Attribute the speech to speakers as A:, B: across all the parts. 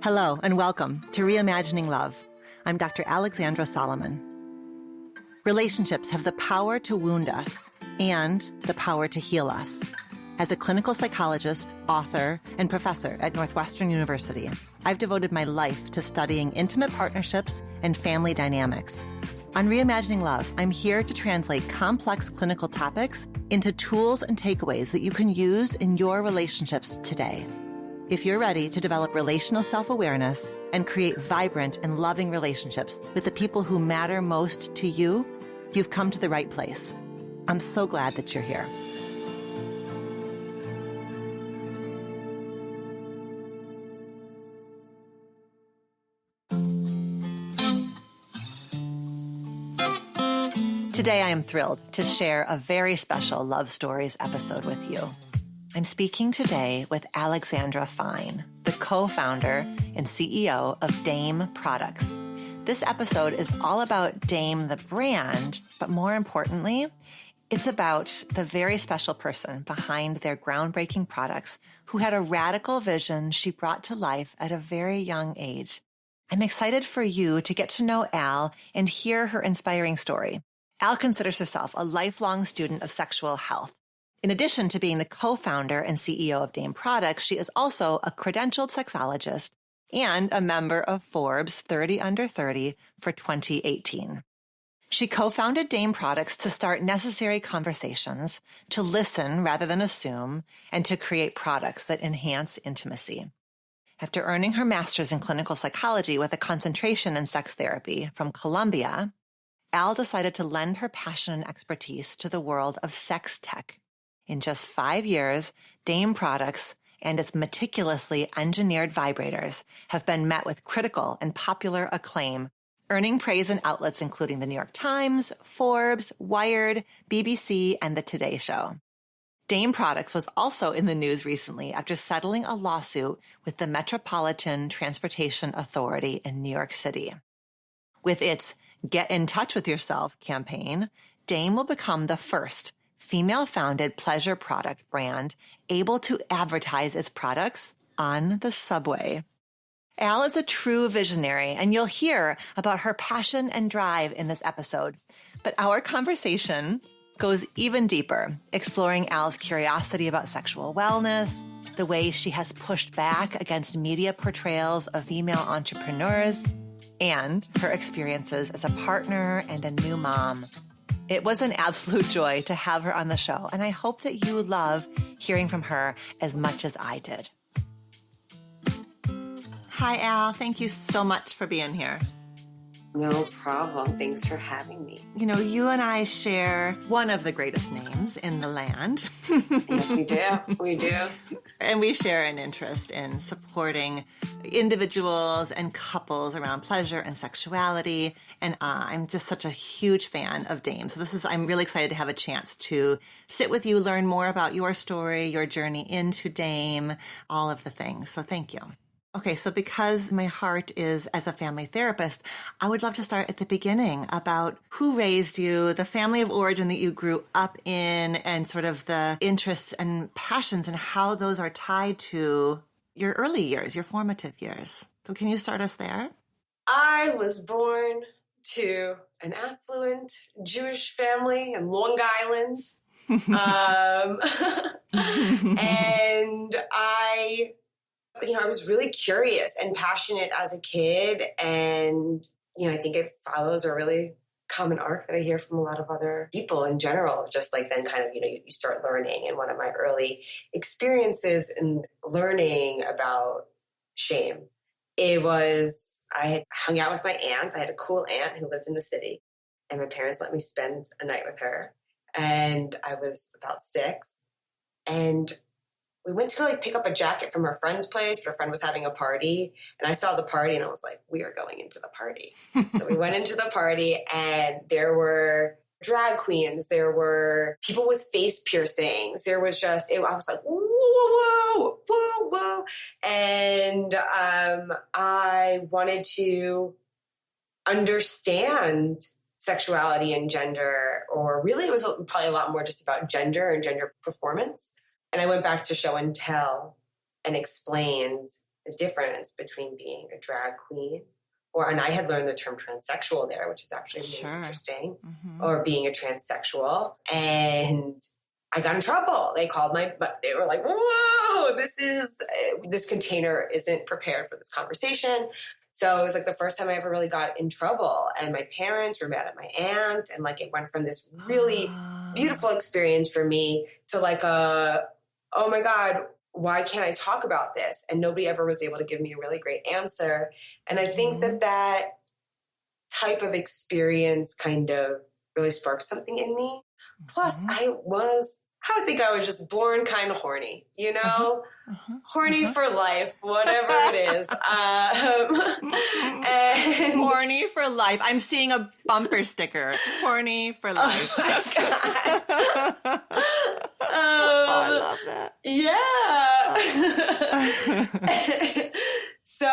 A: Hello and welcome to Reimagining Love. I'm Dr. Alexandra Solomon. Relationships have the power to wound us and the power to heal us. As a clinical psychologist, author, and professor at Northwestern University, I've devoted my life to studying intimate partnerships and family dynamics. On Reimagining Love, I'm here to translate complex clinical topics into tools and takeaways that you can use in your relationships today. If you're ready to develop relational self-awareness and create vibrant and loving relationships with the people who matter most to you, you've come to the right place. I'm so glad that you're here. Today, I am thrilled to share a very special Love Stories episode with you. I'm speaking today with Alexandra Fine, the co-founder and CEO of Dame Products. This episode is all about Dame, the brand, but more importantly, it's about the very special person behind their groundbreaking products who had a radical vision she brought to life at a very young age. I'm excited for you to get to know Al and hear her inspiring story. Al considers herself a lifelong student of sexual health. In addition to being the co-founder and CEO of Dame Products, she is also a credentialed sexologist and a member of Forbes 30 Under 30 for 2018. She co-founded Dame Products to start necessary conversations, to listen rather than assume, and to create products that enhance intimacy. After earning her master's in clinical psychology with a concentration in sex therapy from Columbia, Al decided to lend her passion and expertise to the world of sex tech. In just 5 years, Dame Products and its meticulously engineered vibrators have been met with critical and popular acclaim, earning praise in outlets including the New York Times, Forbes, Wired, BBC, and The Today Show. Dame Products was also in the news recently after settling a lawsuit with the Metropolitan Transportation Authority in New York City. With its Get in Touch with Yourself campaign, Dame will become the first female-founded pleasure product brand able to advertise its products on the subway. Al is a true visionary, and you'll hear about her passion and drive in this episode. But our conversation goes even deeper, exploring Al's curiosity about sexual wellness, the way she has pushed back against media portrayals of female entrepreneurs, and her experiences as a partner and a new mom. It was an absolute joy to have her on the show, and I hope that you love hearing from her as much as I did. Hi, Al. Thank you so much for being here.
B: No problem. Thanks for having me.
A: You know, you and I share one of the greatest names in the land.
B: Yes, we do. We do.
A: And we share an interest in supporting individuals and couples around pleasure and sexuality. And I'm just such a huge fan of Dame. So I'm really excited to have a chance to sit with you, learn more about your story, your journey into Dame, all of the things. So thank you. Okay, so because my heart is as a family therapist, I would love to start at the beginning about who raised you, the family of origin that you grew up in, and sort of the interests and passions and how those are tied to your early years, your formative years. So can you start us there?
B: I was born to an affluent Jewish family in Long Island. And I was really curious and passionate as a kid. And, I think it follows a really common arc that I hear from a lot of other people in general, just like then kind of, you start learning. And one of my early experiences in learning about shame, I had hung out with my aunt. I had a cool aunt who lived in the city, and my parents let me spend a night with her. And I was about 6, and we went to go pick up a jacket from our friend's place, but our friend was having a party, and I saw the party and I was like, we are going into the party. So we went into the party, and there were drag queens. There were people with face piercings. There was I was like, whoa, whoa, whoa, whoa. And I wanted to understand sexuality and gender, or really it was probably a lot more just about gender and gender performance. And I went back to show and tell and explained the difference between being a drag queen, and I had learned the term transsexual there, which is actually really interesting, or being a transsexual. And I got in trouble. They were like, whoa, this container isn't prepared for this conversation. So it was like the first time I ever really got in trouble. And my parents were mad at my aunt. And like, it went from this really beautiful experience for me to like oh my God, why can't I talk about this? And nobody ever was able to give me a really great answer. And I think that type of experience kind of really sparked something in me. Plus, I think I was just born kind of horny, you know? Horny for life, whatever it is. And
A: horny for life. I'm seeing a bumper sticker. Horny for life.
B: Oh my God.
A: I love that.
B: Yeah. So,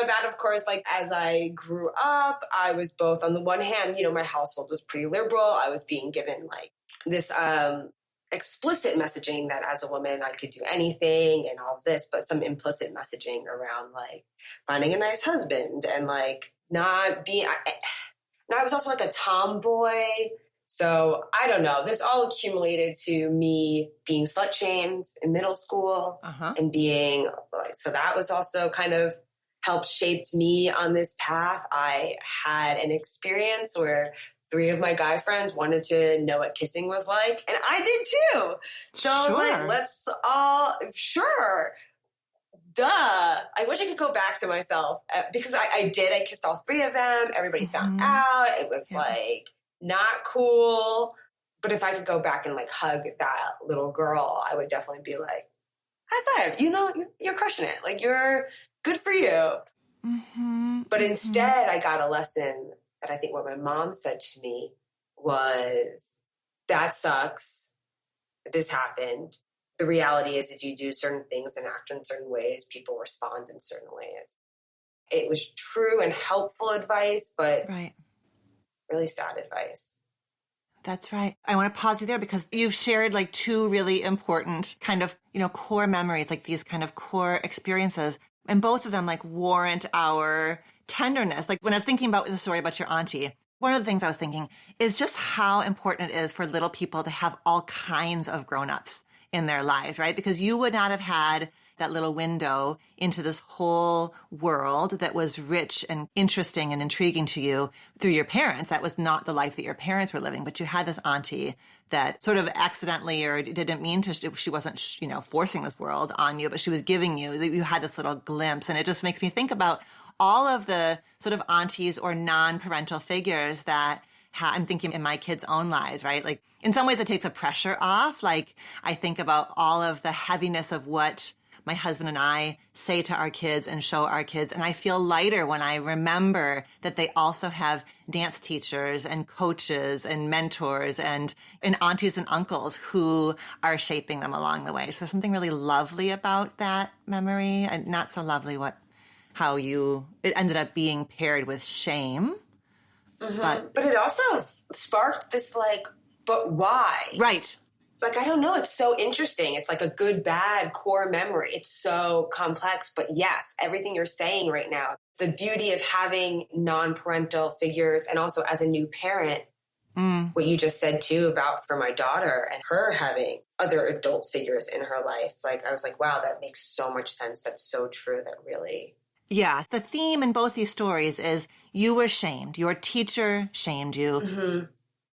B: that of course, like as I grew up, I was both on the one hand, my household was pretty liberal. I was being given like this explicit messaging that as a woman I could do anything and all of this, but some implicit messaging around like finding a nice husband and like not being. I was also like a tomboy. So I don't know. This all accumulated to me being slut shamed in middle school and being like, so that was also kind of helped shaped me on this path. I had an experience where 3 of my guy friends wanted to know what kissing was like, and I did too. So I was like, let's all, sure. Duh. I wish I could go back to myself because I did. I kissed all 3 of them. Everybody found out. It was like not cool. But if I could go back and like hug that little girl, I would definitely be like, high five. You're crushing it. Like, you're good for you. But instead, I got a lesson that I think what my mom said to me was, that sucks. This happened. The reality is if you do certain things and act in certain ways, people respond in certain ways. It was true and helpful advice, but really sad advice.
A: That's right. I want to pause you there because you've shared like 2 really important kind of, core memories, like these kind of core experiences. And both of them like warrant our tenderness. Like when I was thinking about the story about your auntie, one of the things I was thinking is just how important it is for little people to have all kinds of grown-ups in their lives, right? Because you would not have had that little window into this whole world that was rich and interesting and intriguing to you through your parents. That was not the life that your parents were living, but you had this auntie that sort of accidentally or didn't mean to, she wasn't, forcing this world on you, but she was giving you had this little glimpse. And it just makes me think about all of the sort of aunties or non-parental figures that I'm thinking in my kids' own lives, right? Like in some ways it takes the pressure off. Like I think about all of the heaviness of what my husband and I say to our kids and show our kids. And I feel lighter when I remember that they also have dance teachers and coaches and mentors and aunties and uncles who are shaping them along the way. So there's something really lovely about that memory, and not so lovely how it ended up being paired with shame. But
B: it also sparked this like, but why?
A: Right.
B: Like, I don't know. It's so interesting. It's like a good, bad core memory. It's so complex. But yes, everything you're saying right now, the beauty of having non-parental figures and also as a new parent, what you just said too about for my daughter and her having other adult figures in her life. Like, I was like, wow, that makes so much sense. That's so true. That really...
A: Yeah. The theme in both these stories is you were shamed. Your teacher shamed you.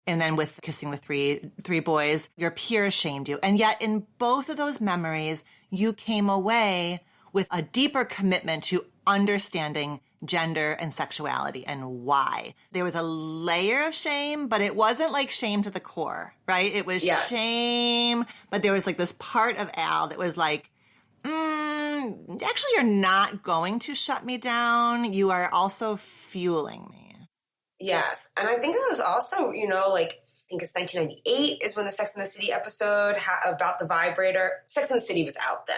A: And then with kissing the three boys, your peers shamed you. And yet in both of those memories, you came away with a deeper commitment to understanding gender and sexuality and why. There was a layer of shame, but it wasn't like shame to the core, right? It was shame, but there was like this part of Al that was like, actually, you're not going to shut me down. You are also fueling me.
B: Yes. And I think it was also, I think it's 1998 is when the Sex and the City episode about the vibrator. Sex and the City was out then.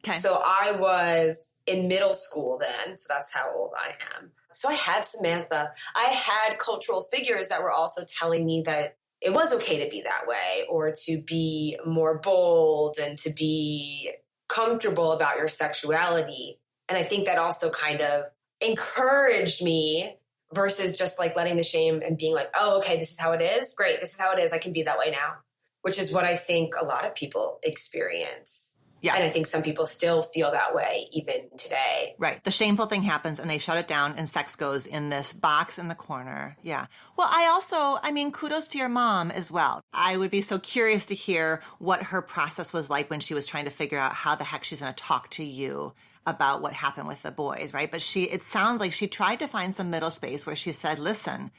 A: Okay.
B: So I was in middle school then. So that's how old I am. So I had Samantha. I had cultural figures that were also telling me that it was okay to be that way or to be more bold and to be comfortable about your sexuality. And I think that also kind of encouraged me versus just like letting the shame and being like, oh, okay, this is how it is. Great. This is how it is. I can be that way now, which is what I think a lot of people experience.
A: Yes.
B: And I think some people still feel that way even today.
A: Right. The shameful thing happens and they shut it down and sex goes in this box in the corner. Yeah. Well, I mean, kudos to your mom as well. I would be so curious to hear what her process was like when she was trying to figure out how the heck she's going to talk to you about what happened with the boys, right? But it sounds like she tried to find some middle space where she said, listen,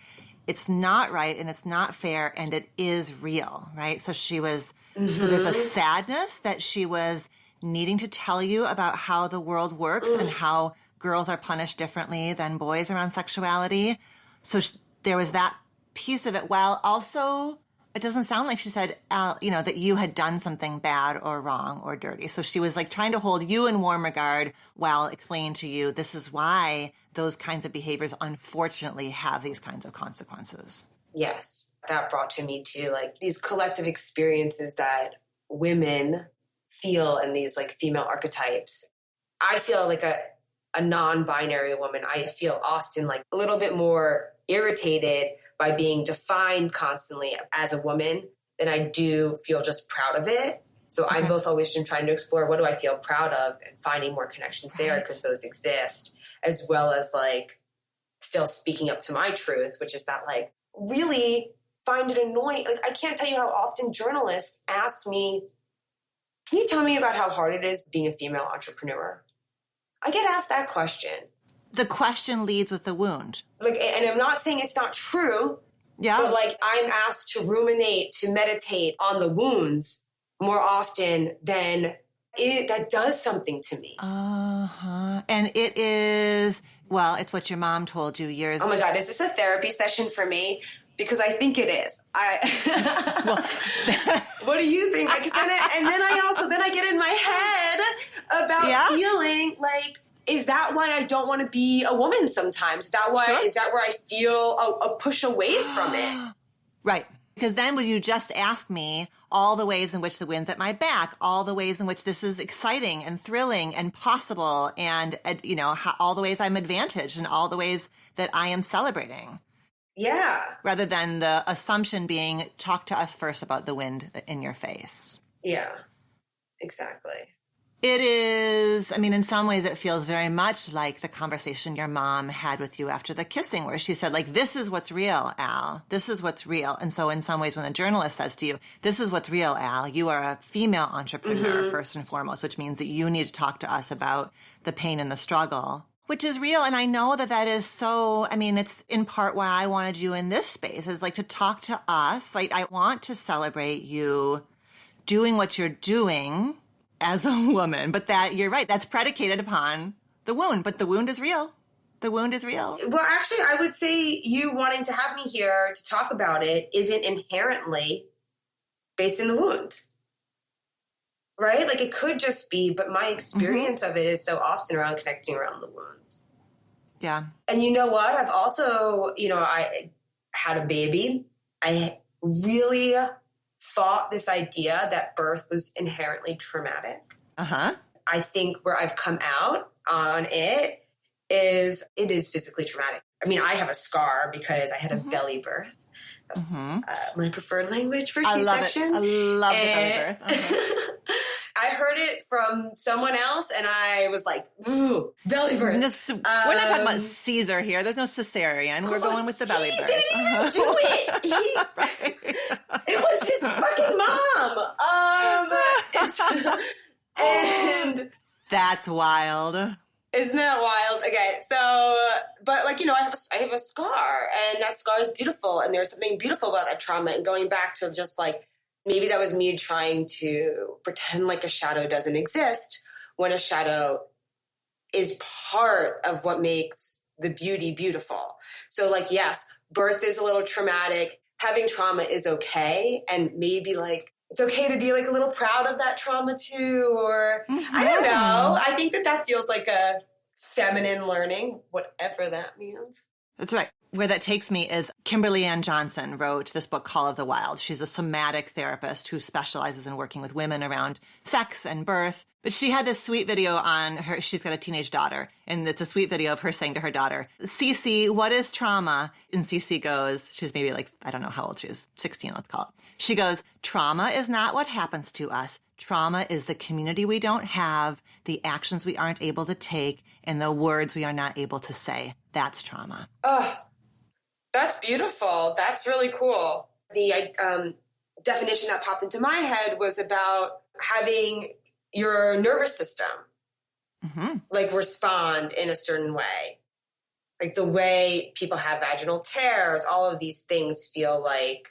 A: it's not right and it's not fair and it is real, right? So she was, so there's a sadness that she was needing to tell you about how the world works and how girls are punished differently than boys around sexuality. So there was that piece of it, while also it doesn't sound like she said, that you had done something bad or wrong or dirty. So she was like trying to hold you in warm regard while explaining to you, this is why those kinds of behaviors unfortunately have these kinds of consequences.
B: Yes. That brought to me too, like these collective experiences that women feel in these like female archetypes. I feel like a non-binary woman. I feel often like a little bit more irritated by being defined constantly as a woman than I do feel just proud of it. So I'm both always been trying to explore what do I feel proud of and finding more connections there because those exist, as well as like still speaking up to my truth, which is that like really find it annoying. Like I can't tell you how often journalists ask me, can you tell me about how hard it is being a female entrepreneur? I get asked that question.
A: The question leads with the wound.
B: Like, and I'm not saying it's not true. Yeah. But like I'm asked to ruminate, to meditate on the wounds more often than that does something to me.
A: And it is, well, it's what your mom told you years ago.
B: Oh my God, is this a therapy session for me? Because I think it is. What do you think? Then I get in my head about feeling like, is that why I don't want to be a woman sometimes? Is that why? Is that where I feel a push away from it?
A: Right. Because then would you just ask me all the ways in which the wind's at my back, all the ways in which this is exciting and thrilling and possible, and, all the ways I'm advantaged and all the ways that I am celebrating.
B: Yeah.
A: Rather than the assumption being, talk to us first about the wind in your face.
B: Yeah, exactly.
A: It is, in some ways it feels very much like the conversation your mom had with you after the kissing, where she said, like, this is what's real, Al. This is what's real. And so in some ways when a journalist says to you, this is what's real, Al, you are a female entrepreneur first and foremost, which means that you need to talk to us about the pain and the struggle, which is real. And I know that is so, it's in part why I wanted you in this space, is like to talk to us. Like, I want to celebrate you doing what you're doing as a woman, but that, you're right, that's predicated upon the wound, but the wound is real. The wound is real.
B: Well, actually, I would say you wanting to have me here to talk about it isn't inherently based in the wound. Right? Like it could just be, but my experience of it is so often around connecting around the wounds.
A: Yeah.
B: And you know what? I've also, I had a baby. I really fought this idea that birth was inherently traumatic. I think where I've come out on it is physically traumatic. I have a scar because I had a belly birth. That's my preferred language for C-section.
A: I love the belly birth.
B: I heard it from someone else, and I was like, ooh, belly birth.
A: We're not talking about Caesar here. There's no cesarean. We're going with the belly birth.
B: He didn't even do it. It was his fucking mom. And
A: that's wild.
B: Isn't that wild? Okay, so, but I have a scar, and that scar is beautiful, and there's something beautiful about that trauma, and going back to just like, maybe that was me trying to pretend like a shadow doesn't exist when a shadow is part of what makes the beauty beautiful. So like, yes, birth is a little traumatic. Having trauma is okay. And maybe like, it's okay to be like a little proud of that trauma too. Or I don't know. I think that feels like a feminine learning, whatever that means.
A: That's right. where that takes me is Kimberly Ann Johnson wrote this book, Call of the Wild. She's a somatic therapist who specializes in working with women around sex and birth. But she had this sweet video on her. She's got a teenage daughter, and it's a sweet video of her saying to her daughter, Cece, what is trauma? And Cece goes, she's maybe like, I don't know how old she is, 16, let's call it. She goes, trauma is not what happens to us. Trauma is the community we don't have, the actions we aren't able to take, and the words we are not able to say. That's trauma.
B: Oh, that's beautiful. That's really cool. The definition that popped into my head was about having your nervous system like respond in a certain way. Like the way people have vaginal tears, all of these things feel like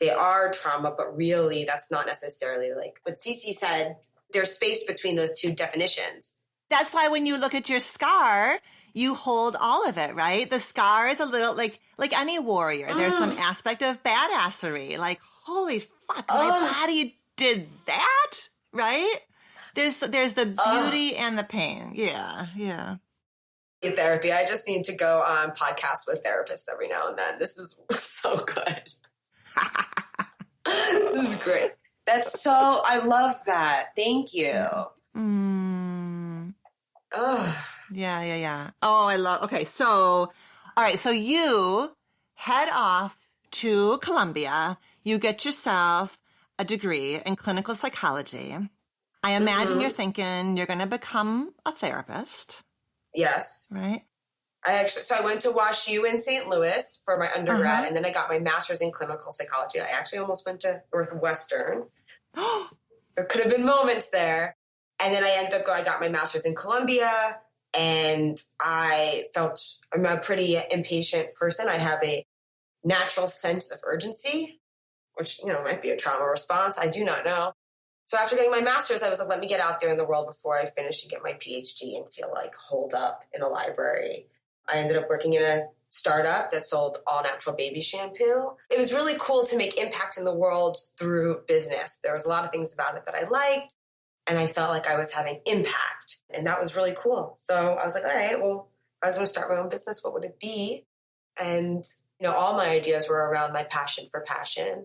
B: they are trauma, but really that's not necessarily like what Cece said. There's space between those two definitions.
A: That's why when you look at your scar, you hold all of it, right? The scar is a little like any warrior. There's some aspect of badassery. Like, holy fuck, my body did that, right? There's the beauty and the pain. Yeah.
B: Therapy. I just need to go on podcasts with therapists every now and then. This is so good. This is great. That's so, I love that. Thank you.
A: Yeah. Oh, I love, okay. So, all right. So you head off to Columbia. You get yourself a degree in clinical psychology. I imagine you're thinking you're going to become a therapist.
B: Yes.
A: Right.
B: So I went to WashU in St. Louis for my undergrad, and then I got my master's in clinical psychology. I actually almost went to Northwestern. There could have been moments there. And then I got my master's in Columbia, and I'm a pretty impatient person. I have a natural sense of urgency, which, might be a trauma response. I do not know. So after getting my master's, I was like, let me get out there in the world before I finish and get my PhD and feel like holed up in a library. I ended up working in a startup that sold all natural baby shampoo. It was really cool to make impact in the world through business. There was a lot of things about it that I liked, and I felt like I was having impact, and that was really cool. So I was like, all right, well, if I was going to start my own business, what would it be? And, all my ideas were around my passion for passion,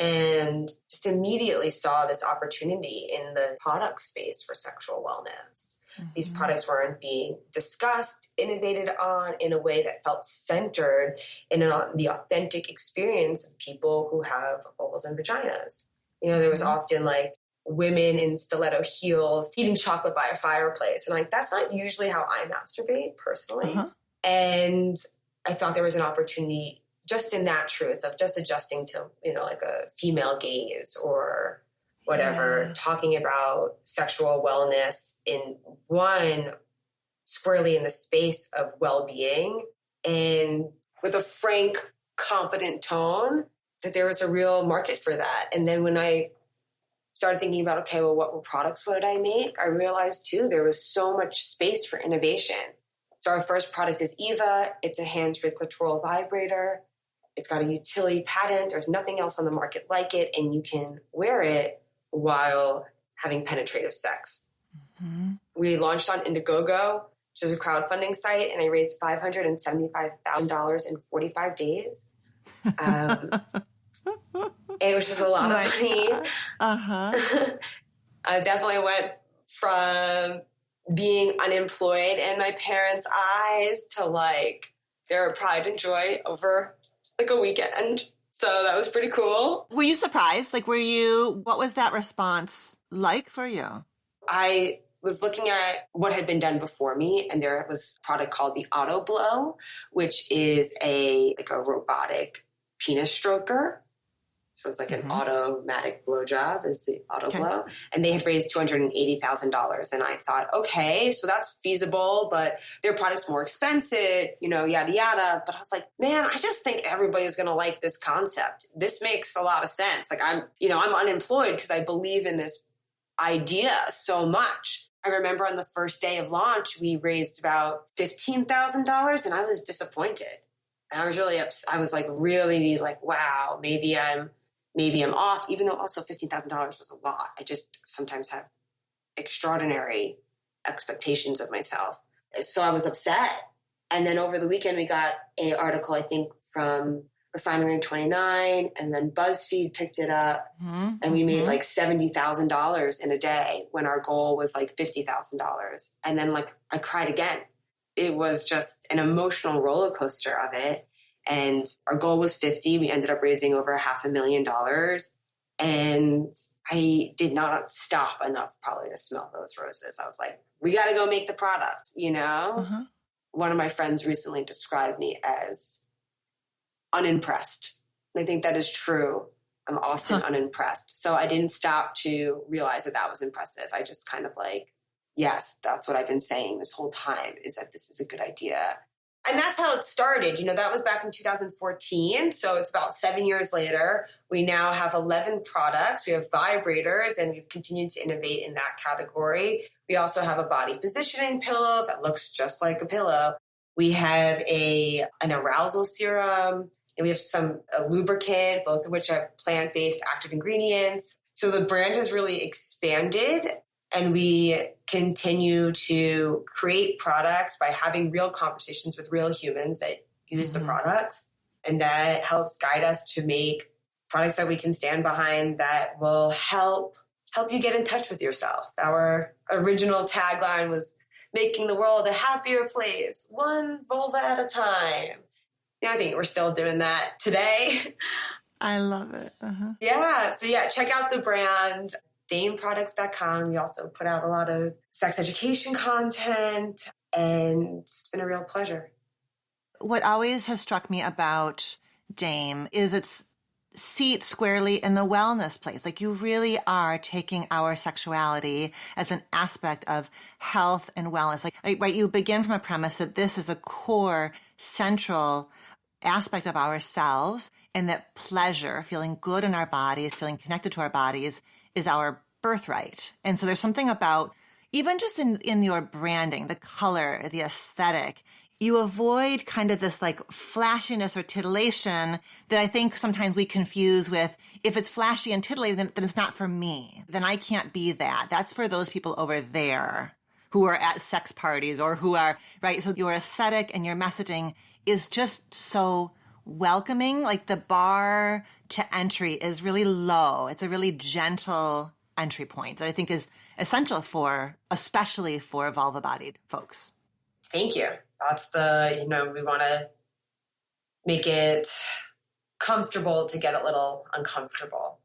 B: and just immediately saw this opportunity in the product space for sexual wellness. These products weren't being discussed, innovated on in a way that felt centered in the authentic experience of people who have vulvas and vaginas. There was often like women in stiletto heels eating chocolate by a fireplace. And that's not usually how I masturbate personally. And I thought there was an opportunity just in that truth of just adjusting to, like a female gaze or whatever, talking about sexual wellness squarely in the space of well-being and with a frank, competent tone, that there was a real market for that. And then when I started thinking about, okay, well, what products would I make? I realized too, there was so much space for innovation. So our first product is Eva. It's a hands-free clitoral vibrator. It's got a utility patent. There's nothing else on the market like it. And you can wear it while having penetrative sex. We launched on Indiegogo, which is a crowdfunding site, and I raised $575,000 in 45 days. It was just a lot of money. I definitely went from being unemployed in my parents' eyes to their pride and joy over a weekend. So that was pretty cool.
A: Were you surprised? What was that response like for you?
B: I was looking at what had been done before me, and there was a product called the Auto Blow, which is a robotic penis stroker. So it's an automatic blowjob is the Auto Blow. And they had raised $280,000. And I thought, okay, so that's feasible, but their product's more expensive, yada, yada. But I was like, man, I just think everybody's going to like this concept. This makes a lot of sense. I'm unemployed because I believe in this idea so much. I remember on the first day of launch, we raised about $15,000 and I was disappointed. And I was really upset. I was really wow, maybe I'm off, even though also $15,000 was a lot. I just sometimes have extraordinary expectations of myself. So I was upset. And then over the weekend, we got an article, I think, from Refinery 29, and then BuzzFeed picked it up, and we made like $70,000 in a day when our goal was like $50,000. And then like I cried again. It was just an emotional roller coaster of it. And our goal was 50. We ended up raising over $500,000. And I did not stop enough probably to smell those roses. I was like, we got to go make the product, you know? One of my friends recently described me as unimpressed. And I think that is true. I'm often unimpressed. So I didn't stop to realize that that was impressive. I just kind of like, yes, that's what I've been saying this whole time, is that this is a good idea. And that's how it started. You know, that was back in 2014. So it's about 7 years later. We now have 11 products. We have vibrators, and we've continued to innovate in that category. We also have a body positioning pillow that looks just like a pillow. We have an arousal serum, and we have a lubricant, both of which have plant-based active ingredients. So the brand has really expanded, and we continue to create products by having real conversations with real humans that use the products. And that helps guide us to make products that we can stand behind that will help you get in touch with yourself. Our original tagline was making the world a happier place, one vulva at a time. Yeah, I think we're still doing that today.
A: I love it.
B: Yeah. So yeah, check out the brand, dameproducts.com. We also put out a lot of sex education content, and it's been a real pleasure.
A: What always has struck me about Dame is its seat squarely in the wellness place. Like, you really are taking our sexuality as an aspect of health and wellness. Like, right, you begin from a premise that this is a core, central aspect of ourselves, and that pleasure, feeling good in our bodies, feeling connected to our bodies, is our birthright. And so there's something about, even just in your branding, the color, the aesthetic, you avoid kind of this like flashiness or titillation that I think sometimes we confuse with, if it's flashy and titillating, then it's not for me. Then I can't be that. That's for those people over there who are at sex parties or who are, right? So your aesthetic and your messaging is just so welcoming. Like, the bar to entry is really low. It's a really gentle entry point that I think is essential especially for vulva-bodied folks.
B: Thank you. That's we want to make it comfortable to get a little uncomfortable,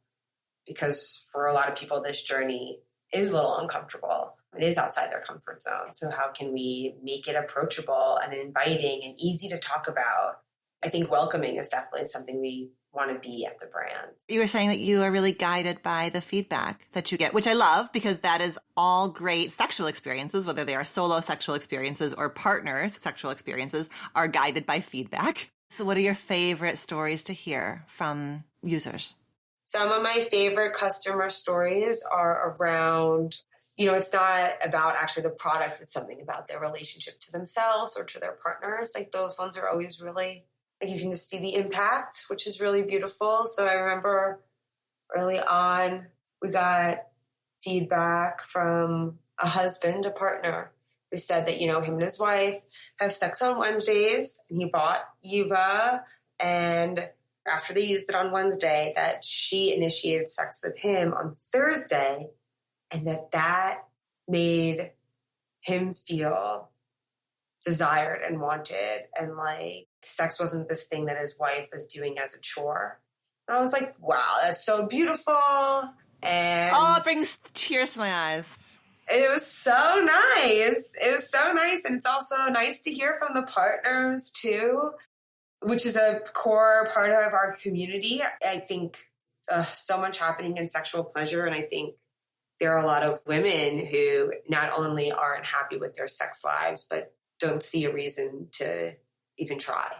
B: because for a lot of people, this journey is a little uncomfortable. It is outside their comfort zone. So how can we make it approachable and inviting and easy to talk about? I think welcoming is definitely something we want to be at the brand.
A: You were saying that you are really guided by the feedback that you get, which I love, because that is all great sexual experiences, whether they are solo sexual experiences or partners' sexual experiences, are guided by feedback. So what are your favorite stories to hear from users?
B: Some of my favorite customer stories are around, it's not about actually the product. It's something about their relationship to themselves or to their partners. Like, those ones are always really, like, you can just see the impact, which is really beautiful. So I remember early on, we got feedback from a husband, a partner, who said that, him and his wife have sex on Wednesdays, and he bought Eva, and after they used it on Wednesday, that she initiated sex with him on Thursday, and that made him feel desired and wanted, and like sex wasn't this thing that his wife was doing as a chore. And I was like, wow, that's so beautiful. And
A: it brings tears to my eyes.
B: It was so nice. It was so nice. And it's also nice to hear from the partners too, which is a core part of our community. I think so much happening in sexual pleasure. And I think there are a lot of women who not only aren't happy with their sex lives, but don't see a reason to even try.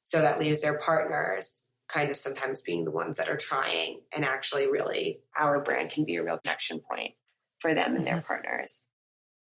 B: So that leaves their partners kind of sometimes being the ones that are trying, and actually really our brand can be a real connection point for them and their partners.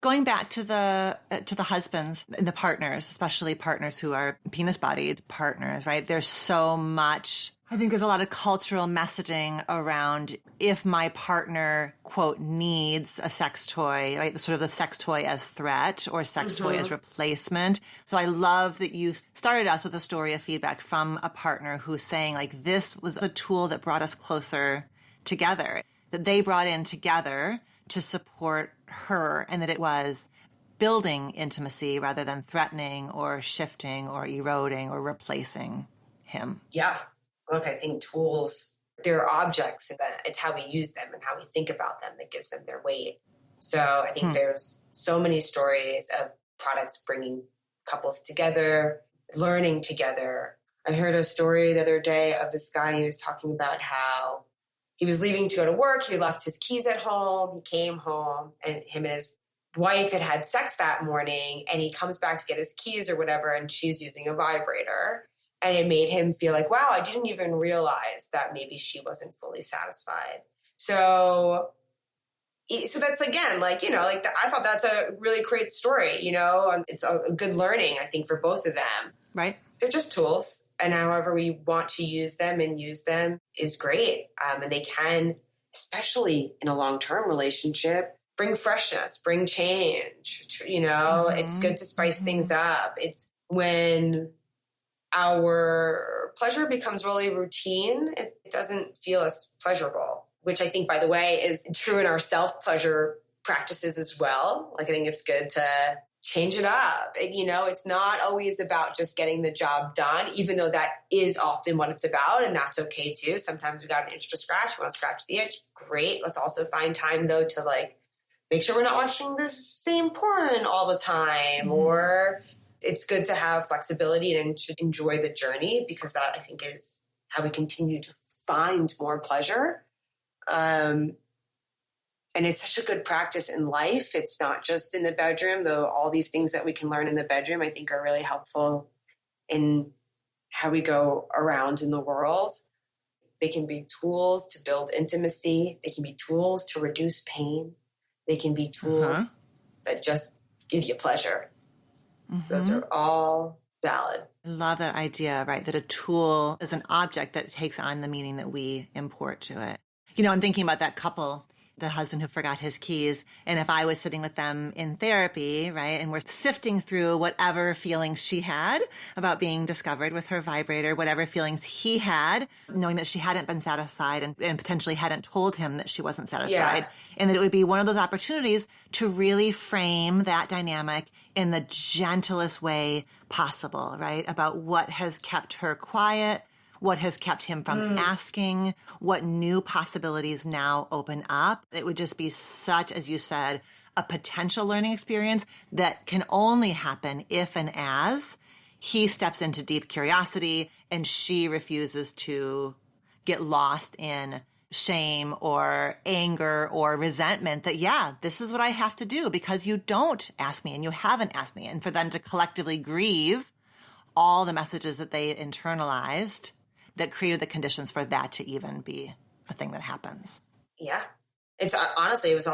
A: Going back to the husbands and the partners, especially partners who are penis-bodied partners, right? There's so much, I think there's a lot of cultural messaging around if my partner, quote, needs a sex toy, right? Sort of the sex toy as threat or sex toy as replacement. So I love that you started us with a story of feedback from a partner who's saying, like, this was a tool that brought us closer together, that they brought in together to support her, and that it was building intimacy rather than threatening or shifting or eroding or replacing him.
B: Yeah. Look, I think tools, they're objects. It's how we use them and how we think about them that gives them their weight. So I think there's so many stories of products bringing couples together, learning together. I heard a story the other day of this guy who was talking about how he was leaving to go to work. He left his keys at home. He came home, and him and his wife had sex that morning, and he comes back to get his keys or whatever, and she's using a vibrator. And it made him feel like, wow, I didn't even realize that maybe she wasn't fully satisfied. So that's, again, like, you know, like I thought that's a really great story, you know. It's a good learning, I think, for both of them.
A: Right.
B: They're just tools, and however we want to use them is great. And they can, especially in a long-term relationship, bring freshness, bring change. You know, it's good to spice things up. It's when our pleasure becomes really routine, it doesn't feel as pleasurable, which I think, by the way, is true in our self-pleasure practices as well. Like, I think it's good to change it up. You know, it's not always about just getting the job done, even though that is often what it's about. And that's okay too. Sometimes we got an itch to scratch. We want to scratch the itch. Great. Let's also find time though to, like, make sure we're not watching the same porn all the time. Or it's good to have flexibility and to enjoy the journey, because that, I think, is how we continue to find more pleasure. And it's such a good practice in life. It's not just in the bedroom, though all these things that we can learn in the bedroom, I think, are really helpful in how we go around in the world. They can be tools to build intimacy. They can be tools to reduce pain. They can be tools that just give you pleasure. Those are all valid.
A: I love that idea, right? That a tool is an object that takes on the meaning that we import to it. You know, I'm thinking about that couple, the husband who forgot his keys. And if I was sitting with them in therapy, right, and we're sifting through whatever feelings she had about being discovered with her vibrator, whatever feelings he had, knowing that she hadn't been satisfied and potentially hadn't told him that she wasn't satisfied. And that it would be one of those opportunities to really frame that dynamic in the gentlest way possible, right? About what has kept her quiet, what has kept him from asking, what new possibilities now open up. It would just be such, as you said, a potential learning experience that can only happen if and as he steps into deep curiosity and she refuses to get lost in shame or anger or resentment that, yeah, this is what I have to do because you don't ask me and you haven't asked me. And for them to collectively grieve all the messages that they internalized that created the conditions for that to even be a thing that happens.
B: Yeah. It's honestly, it was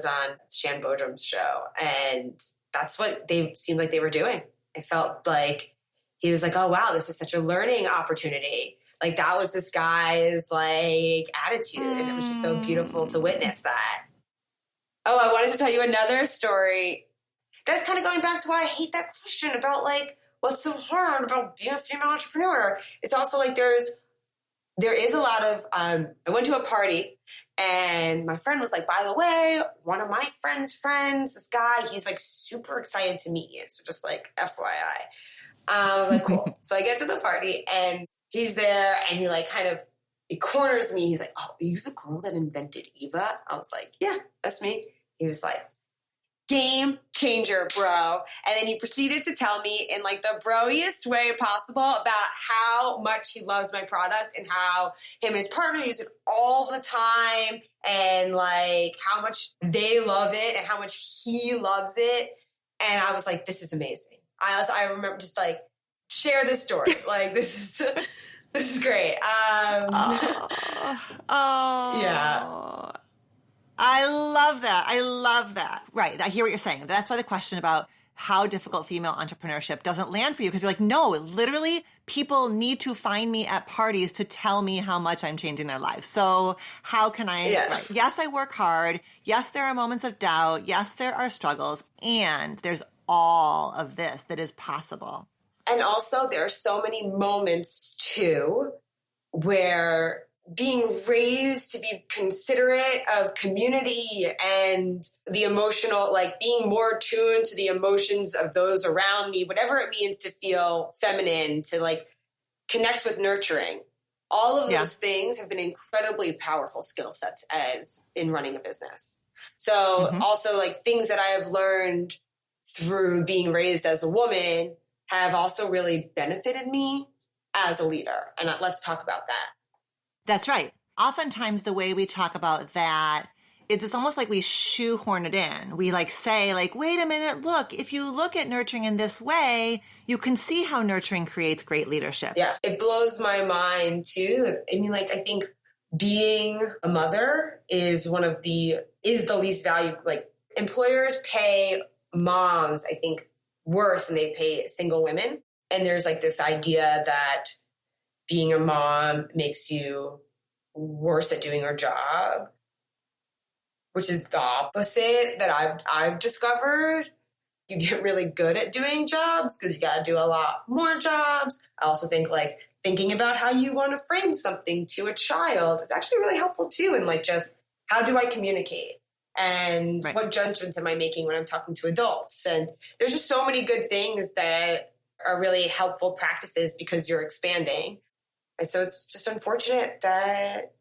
B: on Shan Bodrum's show, and that's what they seemed like they were doing. It felt like he was like, oh, wow, this is such a learning opportunity. Like, that was this guy's, like, attitude, and it was just so beautiful to witness that. Oh, I wanted to tell you another story. That's kind of going back to why I hate that question about, like, what's so hard about being a female entrepreneur? It's also like there is a lot of, I went to a party and my friend was like, by the way, one of my friend's friends, this guy, he's like super excited to meet you. So just like FYI. I was like, cool. So I get to the party and he's there and he like he corners me. He's like, oh, are you the girl that invented Eva? I was like, yeah, that's me. He was like, game changer, bro. And then he proceeded to tell me in like the broiest way possible about how much he loves my product and how him and his partner use it all the time and like how much they love it and how much he loves it. And I was like, this is amazing. I remember just like, share this story. Like, this is great. Yeah.
A: I love that. I love that. Right. I hear what you're saying. That's why the question about how difficult female entrepreneurship doesn't land for you, because you're like, no, literally people need to find me at parties to tell me how much I'm changing their lives. So how can I,
B: Yes,
A: right. Yes, I work hard. Yes, there are moments of doubt. Yes, there are struggles. And there's all of this that is possible.
B: And also there are so many moments too where being raised to be considerate of community and the emotional, like being more tuned to the emotions of those around me, whatever it means to feel feminine, to like connect with nurturing. All of those things have been incredibly powerful skill sets as in running a business. So also like things that I have learned through being raised as a woman have also really benefited me as a leader. And let's talk about that.
A: That's right. Oftentimes the way we talk about that, it's almost like we shoehorn it in. We like say like, wait a minute, look, if you look at nurturing in this way, you can see how nurturing creates great leadership.
B: Yeah, it blows my mind too. I mean, like, I think being a mother is the least valued. Like, employers pay moms, I think, worse than they pay single women. And there's like this idea that being a mom makes you worse at doing your job, which is the opposite that I've discovered. You get really good at doing jobs because you got to do a lot more jobs. I also think like thinking about how you want to frame something to a child is actually really helpful too. And like, just how do I communicate? And what judgments am I making when I'm talking to adults? And there's just so many good things that are really helpful practices because you're expanding. And so it's just unfortunate that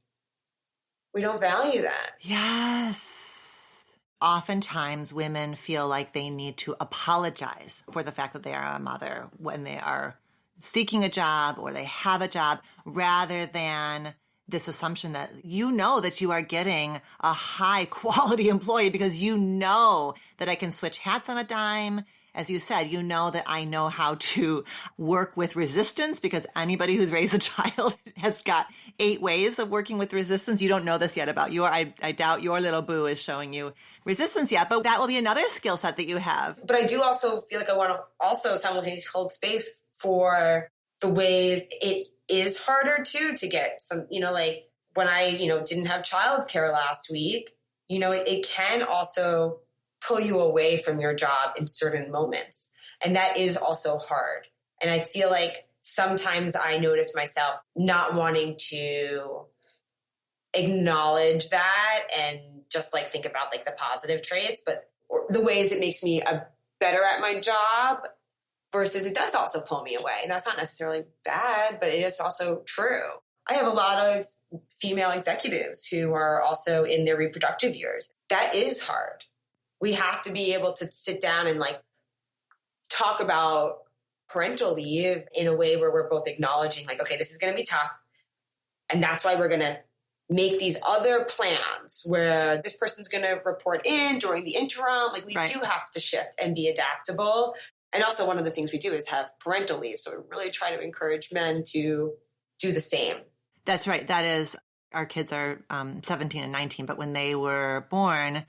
B: we don't value that.
A: Yes. Oftentimes women feel like they need to apologize for the fact that they are a mother when they are seeking a job or they have a job, rather than this assumption that you know that you are getting a high quality employee because you know that I can switch hats on a dime. As you said, you know that I know how to work with resistance because anybody who's raised a child has got 8 ways of working with resistance. You don't know this yet about you. I doubt your little boo is showing you resistance yet, but that will be another skill set that you have.
B: But I do also feel like I want to also simultaneously hold space for the ways it is harder to get some, like when I, didn't have childcare last week, it can also pull you away from your job in certain moments. And that is also hard. And I feel like sometimes I notice myself not wanting to acknowledge that and just like think about like the positive traits, but the ways it makes me better at my job versus it does also pull me away. And that's not necessarily bad, but it is also true. I have a lot of female executives who are also in their reproductive years. That is hard. We have to be able to sit down and like talk about parental leave in a way where we're both acknowledging like, okay, this is going to be tough. And that's why we're going to make these other plans where this person's going to report in during the interim. Like we do have to shift and be adaptable. And also one of the things we do is have parental leave. So we really try to encourage men to do the same.
A: That's right. That is, our kids are 17 and 19, but when they were born,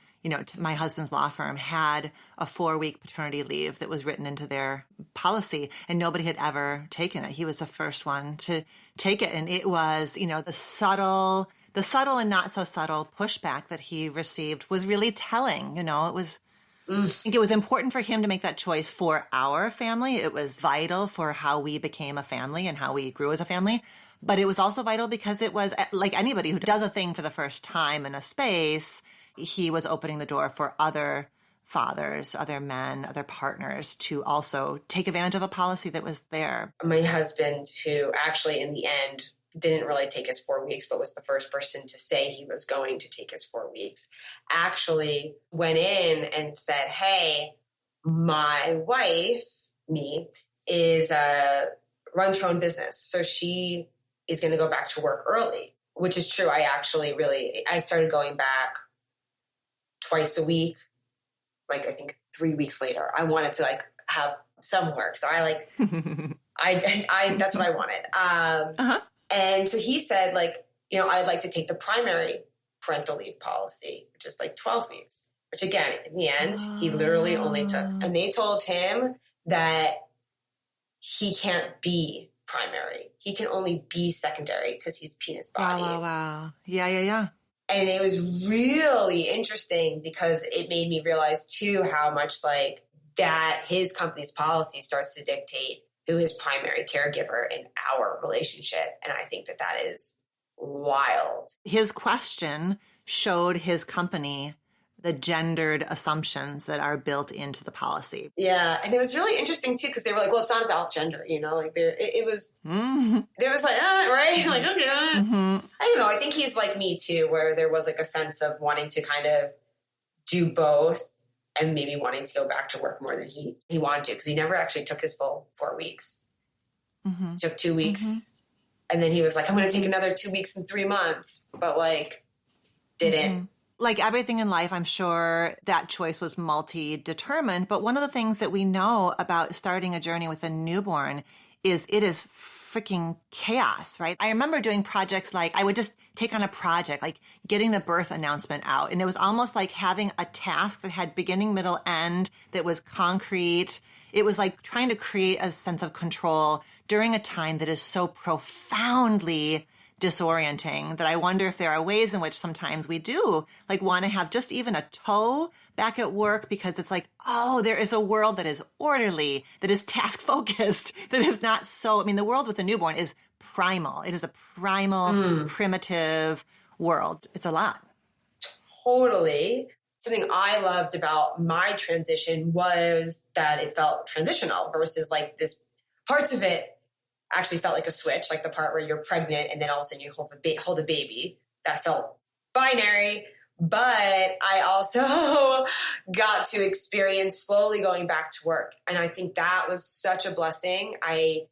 A: my husband's law firm had a 4-week paternity leave that was written into their policy, and nobody had ever taken it. He was the first one to take it. And it was, the subtle and not so subtle pushback that he received was really telling. It was, I think it was important for him to make that choice for our family. It was vital for how we became a family and how we grew as a family. But it was also vital because it was like anybody who does a thing for the first time in a space, he was opening the door for other fathers, other men, other partners to also take advantage of a policy that was there.
B: My husband, who actually in the end didn't really take his 4 weeks, but was the first person to say he was going to take his 4 weeks, actually went in and said, hey, my wife, me, runs her own business. So she is going to go back to work early, which is true. I started going back twice a week, like I think 3 weeks later. I wanted to like have some work. So I that's what I wanted. And so he said like, I'd like to take the primary parental leave policy, which is like 12 weeks, which again, in the end, he literally only took, and they told him that he can't be primary. He can only be secondary because he's penis body.
A: Wow. Yeah.
B: And it was really interesting because it made me realize too how much like that his company's policy starts to dictate who his primary caregiver in our relationship. And I think that that is wild.
A: His question showed his company the gendered assumptions that are built into the policy.
B: Yeah. And it was really interesting too, because they were like, well, it's not about gender, you know, like it was, there was like, right? Like, okay. I don't know. I think he's like me too, where there was like a sense of wanting to kind of do both and maybe wanting to go back to work more than he wanted to, because he never actually took his full 4 weeks. He took 2 weeks. And then he was like, I'm going to take another 2 weeks and 3 months, but like didn't.
A: Like everything in life, I'm sure that choice was multi-determined. But one of the things that we know about starting a journey with a newborn is it is freaking chaos, right? I remember doing projects like I would just take on a project, like getting the birth announcement out. And it was almost like having a task that had beginning, middle, end, that was concrete. It was like trying to create a sense of control during a time that is so profoundly disorienting that I wonder if there are ways in which sometimes we do like want to have just even a toe back at work, because it's like, oh, there is a world that is orderly, that is task focused, that is not so, I mean, the world with a newborn is primal. It is a primal, primitive world. It's a lot.
B: Totally. Something I loved about my transition was that it felt transitional versus like this parts of it actually felt like a switch, like the part where you're pregnant and then all of a sudden you hold a baby. That felt binary. But I also got to experience slowly going back to work. And I think that was such a blessing. I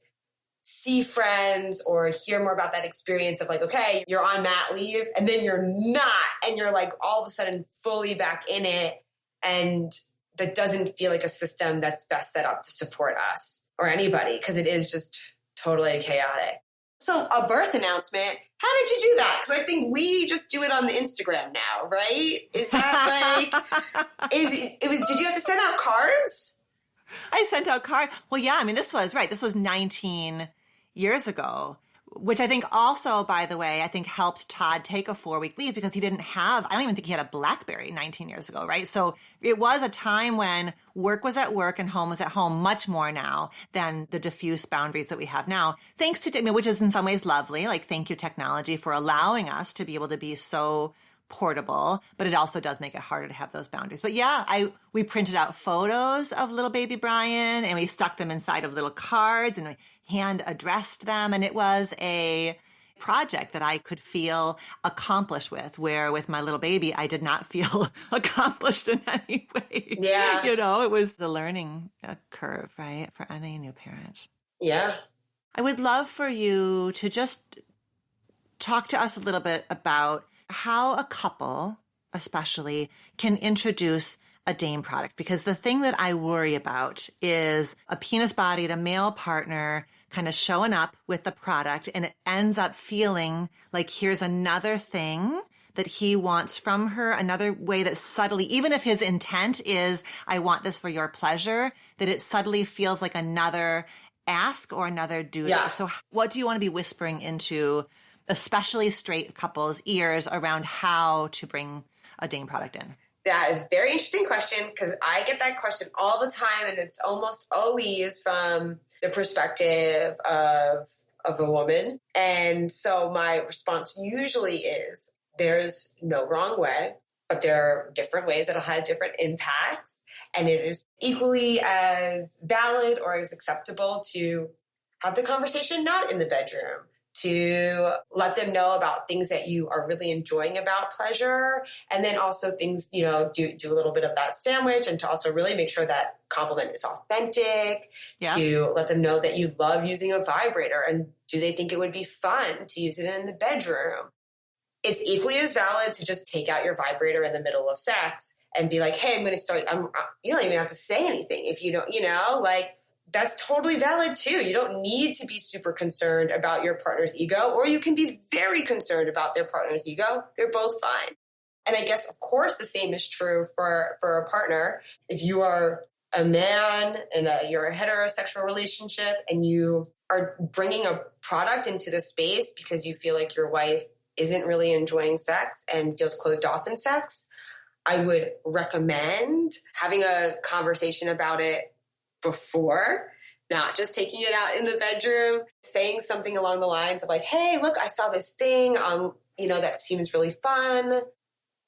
B: see friends or hear more about that experience of like, okay, you're on mat leave and then you're not. And you're like all of a sudden fully back in it. And that doesn't feel like a system that's best set up to support us or anybody, because it is just totally chaotic. So a birth announcement, how did you do that? Because I think we just do it on the Instagram now, right? Is that like, did you have to send out cards?
A: I sent out cards. Well, yeah, I mean, this was 19 years ago, which I think also, by the way, I think helped Todd take a 4-week leave because he didn't have, I don't even think he had a BlackBerry 19 years ago, right? So it was a time when work was at work and home was at home much more now than the diffuse boundaries that we have now. Thanks to, I mean, which is in some ways lovely. Like, thank you, technology, for allowing us to be able to be so portable, but it also does make it harder to have those boundaries. But yeah, we printed out photos of little baby Brian and we stuck them inside of little cards and we hand addressed them. And it was a project that I could feel accomplished with, where with my little baby, I did not feel accomplished in any way.
B: Yeah.
A: You know, it was the learning curve, right? For any new parent.
B: Yeah.
A: I would love for you to just talk to us a little bit about how a couple, especially, can introduce a Dame product. Because the thing that I worry about is a penis-bodied, a male partner kind of showing up with the product, and it ends up feeling like here's another thing that he wants from her, another way that subtly, even if his intent is, I want this for your pleasure, that it subtly feels like another ask or another duty.
B: Yeah.
A: So what do you want to be whispering into especially straight couples' ears around how to bring a Dame product in?
B: That is a very interesting question, because I get that question all the time, and it's almost always from the perspective of a woman. And so my response usually is, there's no wrong way, but there are different ways that'll have different impacts. And it is equally as valid or as acceptable to have the conversation not in the bedroom, to let them know about things that you are really enjoying about pleasure. And then also things, you know, do a little bit of that sandwich, and to also really make sure that compliment is authentic, to let them know that you love using a vibrator, and do they think it would be fun to use it in the bedroom. It's equally as valid to just take out your vibrator in the middle of sex and be like, hey, I'm going to start, you don't even have to say anything if you don't, you know, like, that's totally valid too. You don't need to be super concerned about your partner's ego, or you can be very concerned about their partner's ego. They're both fine. And I guess, of course, the same is true for a partner. If you are a man and you're a heterosexual relationship and you are bringing a product into the space because you feel like your wife isn't really enjoying sex and feels closed off in sex, I would recommend having a conversation about it before, not just taking it out in the bedroom, saying something along the lines of like, hey, look, I saw this thing on, that seems really fun.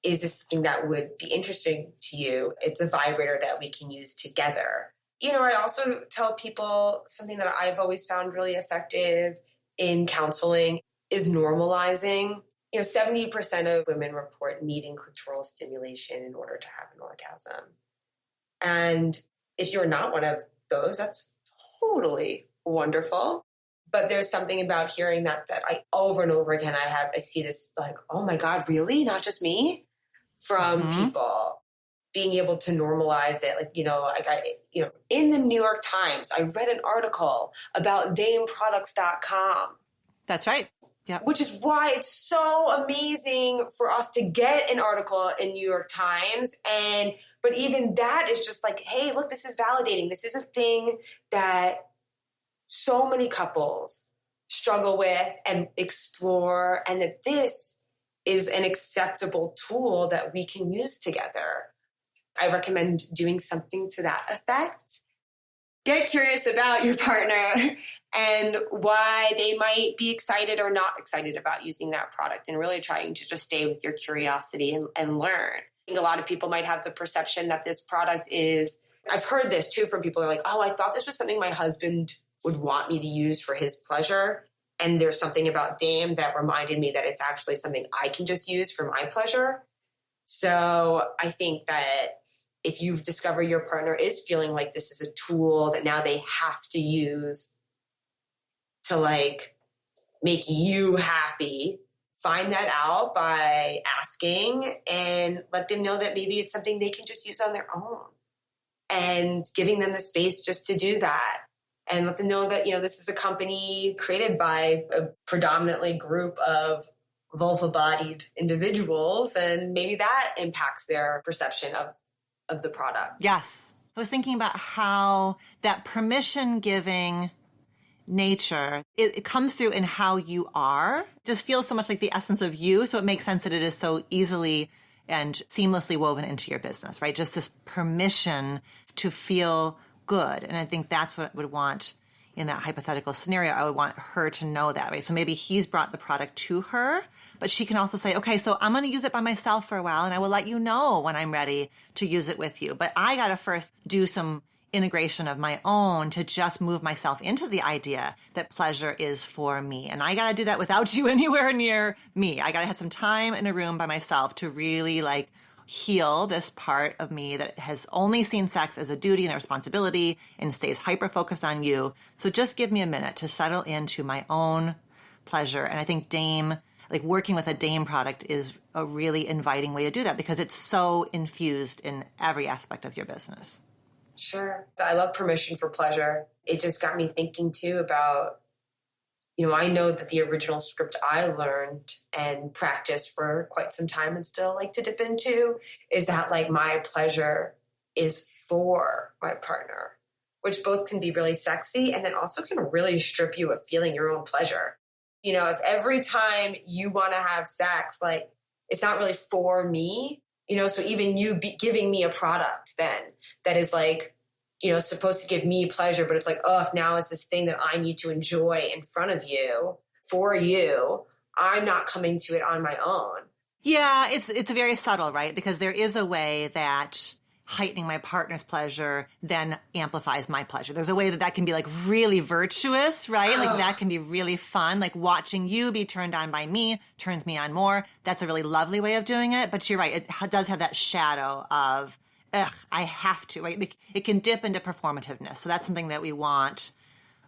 B: Is this something that would be interesting to you? It's a vibrator that we can use together. I also tell people something that I've always found really effective in counseling is normalizing. 70% of women report needing clitoral stimulation in order to have an orgasm. And if you're not one of those, that's totally wonderful. But there's something about hearing that I over and over again, I see this like, oh my God, really? Not just me? From people being able to normalize it. In the New York Times, I read an article about dameproducts.com.
A: That's right. Yeah.
B: Which is why it's so amazing for us to get an article in New York Times. But even that is just like, hey, look, this is validating. This is a thing that so many couples struggle with and explore, and that this is an acceptable tool that we can use together. I recommend doing something to that effect. Get curious about your partner and why they might be excited or not excited about using that product, and really trying to just stay with your curiosity and learn. I think a lot of people might have the perception that this product is, I've heard this too from people who are like, oh, I thought this was something my husband would want me to use for his pleasure. And there's something about Dame that reminded me that it's actually something I can just use for my pleasure. So I think that if you've discovered your partner is feeling like this is a tool that now they have to use to like make you happy, find that out by asking and let them know that maybe it's something they can just use on their own, and giving them the space just to do that. And let them know that, this is a company created by a predominantly group of vulva-bodied individuals, and maybe that impacts their perception of the product.
A: Yes. I was thinking about how that permission-giving nature, it comes through in how you are. It just feels so much like the essence of you, so it makes sense that it is so easily and seamlessly woven into your business, right? Just this permission to feel good. And I think that's what I would want in that hypothetical scenario. I would want her to know that, right? So maybe he's brought the product to her, but she can also say, okay, so I'm going to use it by myself for a while, and I will let you know when I'm ready to use it with you. But I got to first do some integration of my own to just move myself into the idea that pleasure is for me. And I got to do that without you anywhere near me. I got to have some time in a room by myself to really heal this part of me that has only seen sex as a duty and a responsibility and stays hyper-focused on you. So just give me a minute to settle into my own pleasure. And I think Dame, working with a Dame product is a really inviting way to do that because it's so infused in every aspect of your business.
B: Sure. I love permission for pleasure. It just got me thinking too about, I know that the original script I learned and practiced for quite some time and still like to dip into is that my pleasure is for my partner, which both can be really sexy and then also can really strip you of feeling your own pleasure. If every time you want to have sex, it's not really for me, so even you giving me a product then that is supposed to give me pleasure, but it's now it's this thing that I need to enjoy in front of you, for you. I'm not coming to it on my own.
A: Yeah, it's very subtle, right? Because there is a way that heightening my partner's pleasure then amplifies my pleasure. There's a way that can be really virtuous, right? That can be really fun. Watching you be turned on by me turns me on more. That's a really lovely way of doing it. But you're right. It does have that shadow of, I have to, right? It can dip into performativeness. So that's something that we want,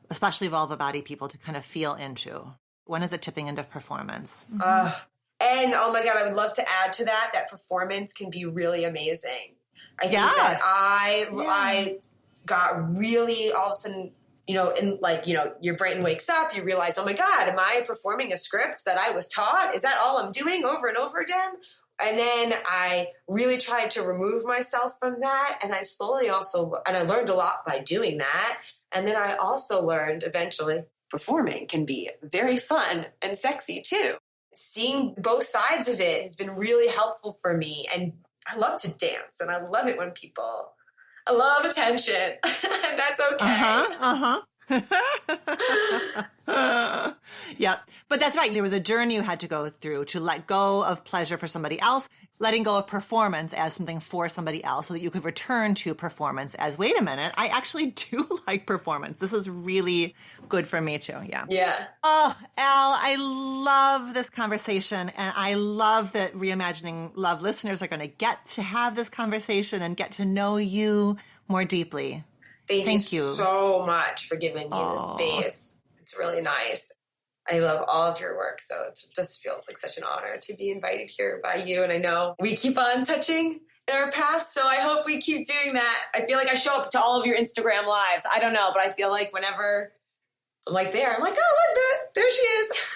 A: especially vulva body people, to kind of feel into. When is it tipping into performance?
B: And oh my God, I would love to add to that performance can be really amazing. I think that I got really all of a sudden, your brain wakes up, you realize, oh my God, am I performing a script that I was taught? Is that all I'm doing over and over again? And then I really tried to remove myself from that. And I I learned a lot by doing that. And then I also learned eventually performing can be very fun and sexy too. Seeing both sides of it has been really helpful for me. And I love to dance, and I love it when I love attention, and that's okay.
A: Yep. But that's right. There was a journey you had to go through to let go of pleasure for somebody else, letting go of performance as something for somebody else so that you could return to performance as, wait a minute, I actually do like performance. This is really good for me too. Yeah.
B: Yeah.
A: Oh, Al, I love this conversation. And I love that Reimagining Love listeners are going to get to have this conversation and get to know you more deeply.
B: Thank you so much for giving me this space. It's really nice. I love all of your work, so it just feels like such an honor to be invited here by you. And I know we keep on touching in our path, so I hope we keep doing that. I feel like I show up to all of your Instagram lives. I don't know, but I feel like whenever I'm like there, I'm like, oh, look, there she is.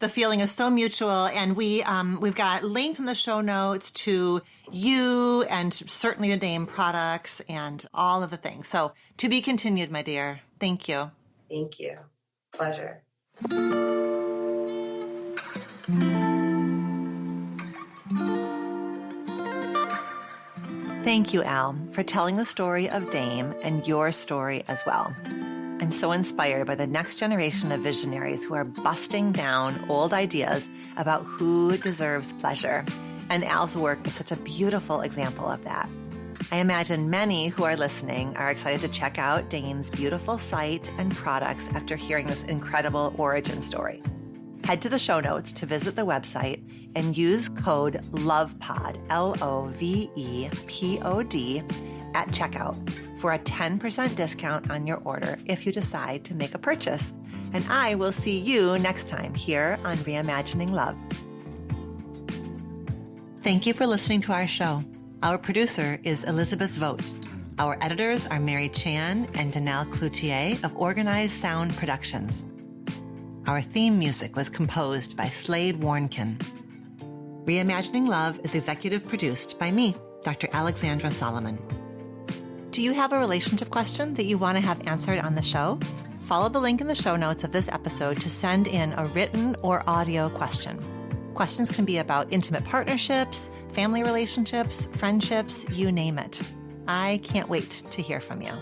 A: The feeling is so mutual, and we've got links in the show notes to you and certainly to Dame products and all of the things. So to be continued, my dear. Thank you.
B: Thank you. Pleasure.
A: Thank you, Al, for telling the story of Dame and your story as well. I'm so inspired by the next generation of visionaries who are busting down old ideas about who deserves pleasure. And Al's work is such a beautiful example of that. I imagine many who are listening are excited to check out Dame's beautiful site and products after hearing this incredible origin story. Head to the show notes to visit the website and use code LOVEPOD, LOVEPOD, at checkout for a 10% discount on your order if you decide to make a purchase. And I will see you next time here on Reimagining Love. Thank you for listening to our show. Our producer is Elizabeth Vogt. Our editors are Mary Chan and Danelle Cloutier of Organized Sound Productions. Our theme music was composed by Slade Warnkin. Reimagining Love is executive produced by me, Dr. Alexandra Solomon. Do you have a relationship question that you want to have answered on the show? Follow the link in the show notes of this episode to send in a written or audio question. Questions can be about intimate partnerships, family relationships, friendships, you name it. I can't wait to hear from you.